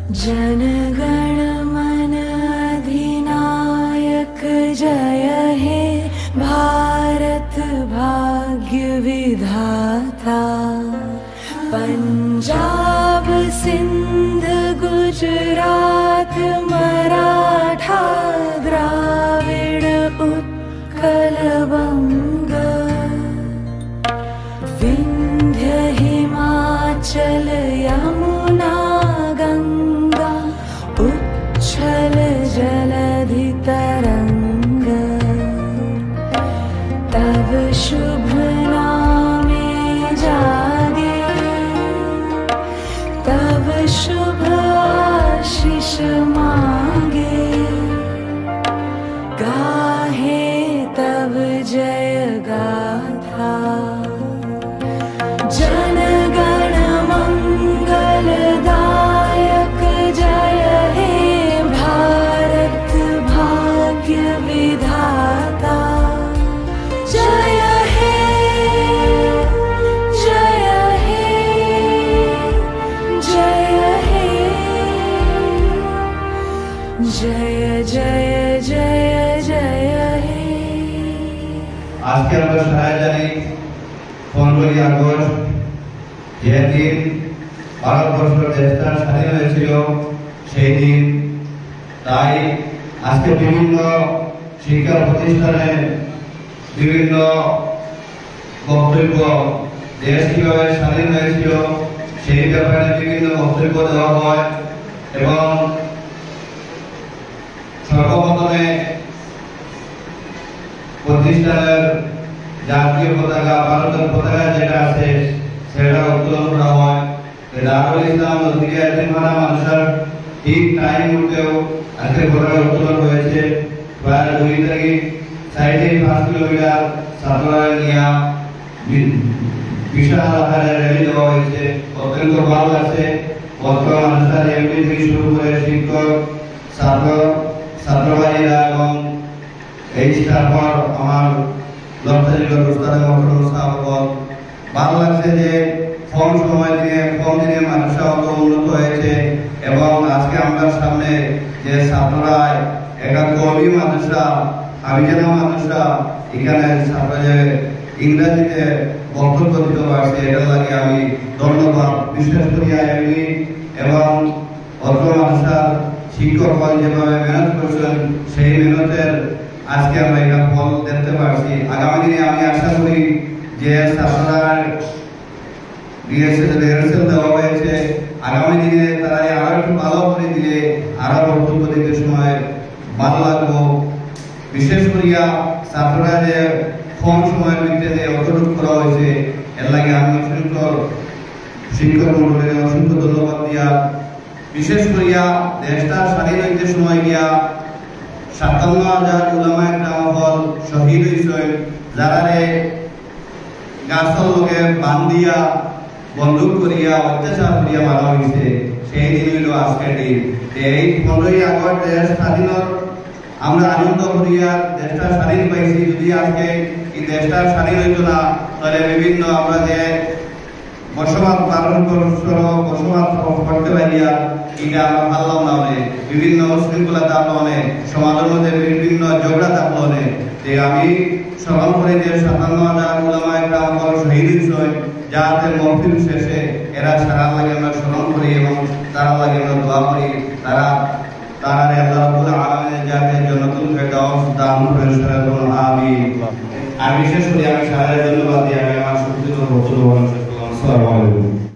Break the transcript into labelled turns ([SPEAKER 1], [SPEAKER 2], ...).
[SPEAKER 1] जनगण मन अधिनायक जय हे भारत भाग्य विधाता। पंजाब सिंध गुजरात मराठा द्राविड़ उत्कल बंग, विंध्य हिमाचल यमुना गंगा उच्छल जलधि तरंग। तब शुभ नामे जागे, तब शुभ आशीष मांगे। गाहे तब जय गाथा, जनगण मंगलदायक जय हे भारत भाग्य विधाता। जय हे जय हे जय हे जय जय जय जय हे।
[SPEAKER 2] आज के আমরা সবাই জানি 15ই আগস্ট যে দিন ভারতবর্ষের দেশটা স্বাধীন হয়েছিল সেই দিন। তাই আজকে বিভিন্ন শিক্ষা প্রতিষ্ঠানে বিভিন্ন বক্তব্য, দেশ কিভাবে স্বাধীন হয়েছিল সেই ব্যাপারে বিভিন্ন বক্তব্য দেওয়া হয় এবং সর্বপ্রথমে প্রতিষ্ঠানের জাতীয় পতাকা, ভারতের পতাকা যেটা আছে সেটা উত্তোলন করা হয়। দারুল ইসলাম নজরিয়া এতিমখানা মানুষের ঠিক টাইম মতেও আজকে পতাকা উত্তোলন হয়েছে। প্রায় 2 থেকে 5.5 কিলোমিটার ছাত্ররা নিয়ে বিশাল আকারে র্যালি দেওয়া হয়েছে। অত্যন্ত ভালো লাগছে। বর্তমান মানুষের এমপি থেকে শুরু করে শিক্ষক, ছাত্রভাইরা এবং এই তারপর আমার ভালো লাগছে যে কম সময় দিয়ে কম দিনে মানুষরা অত উন্নত হয়েছে এবং আজকে আমার সামনে যে ছাত্ররা একটা কবি মানুষরা, হাবিজানা মানুষরা এখানে ছাত্রদের ইংরেজিতে বক্তব্য দিতে পারছে, এটা লাগে আমি ধন্যবাদ বিশেষ করি আইএমই এবং অত মানুষরা শিক্ষক যেভাবে মেহনত করছেন সেই মেহনতের আজকে আমরা এটা ফল দেখতে পাচ্ছি। আগামী দিনে আমি আশা করি যে ছাত্ররা রিহার্সেল দেওয়া হয়েছে, আগামী দিনে তারা আরো একটু ভালো করে দিলে আরো বক্তব্য দিতে সময় ভালো লাগবো। বিশেষ করিয়া ছাত্ররা যে কম সময়ের ভিতরে অতটুকু করা হয়েছে এর লাগে আমি অসংখ্য শিক্ষক মন্ডলীর অসংখ্য ধন্যবাদ দিয়া, বিশেষ করিয়া দেশটা স্বাধীন হইতে সময় গিয়া 57,000 উলামায়ে কেরাম হল শহীদ হয়েছেন, যারা গাছর লোকে বান্ধিয়া বন্দুক করিয়া অত্যাচার করিয়া মারা হয়েছে। সেই দিন হইল আজকের দিন। এই 15ই আগস্ট দেশ স্বাধীন আমরা আনন্দ করিয়া দেশটা স্বাধীন পাইছি। যদি আজকে এই দেশটা স্বাধীন হইত না তাহলে বিভিন্ন আমরা যে বসবাস পালন বসবাস করতে পারিয়া এটা আমরা পারলাম না। বিভিন্ন শৃঙ্খলা থাকলো অনেক, সমাজের মধ্যে বিভিন্ন ঝগড়া থাকলো অনেক। আমি স্মরণ করি যে 57,000 উলামায়ে কেরাম শহীদ হয়েছেন, যাতে মহফিল শেষে এরা সারা লাগে আমরা স্মরণ করি এবং তারা লাগে আমরা দোয়া করি। তারা আল্লাহ রাব্বুল আলামিনের যাতে জান্নাতুল ফেরদাউস দান করেন। আমিন। আর বিশেষ করে আমি সারা ধন্যবাদ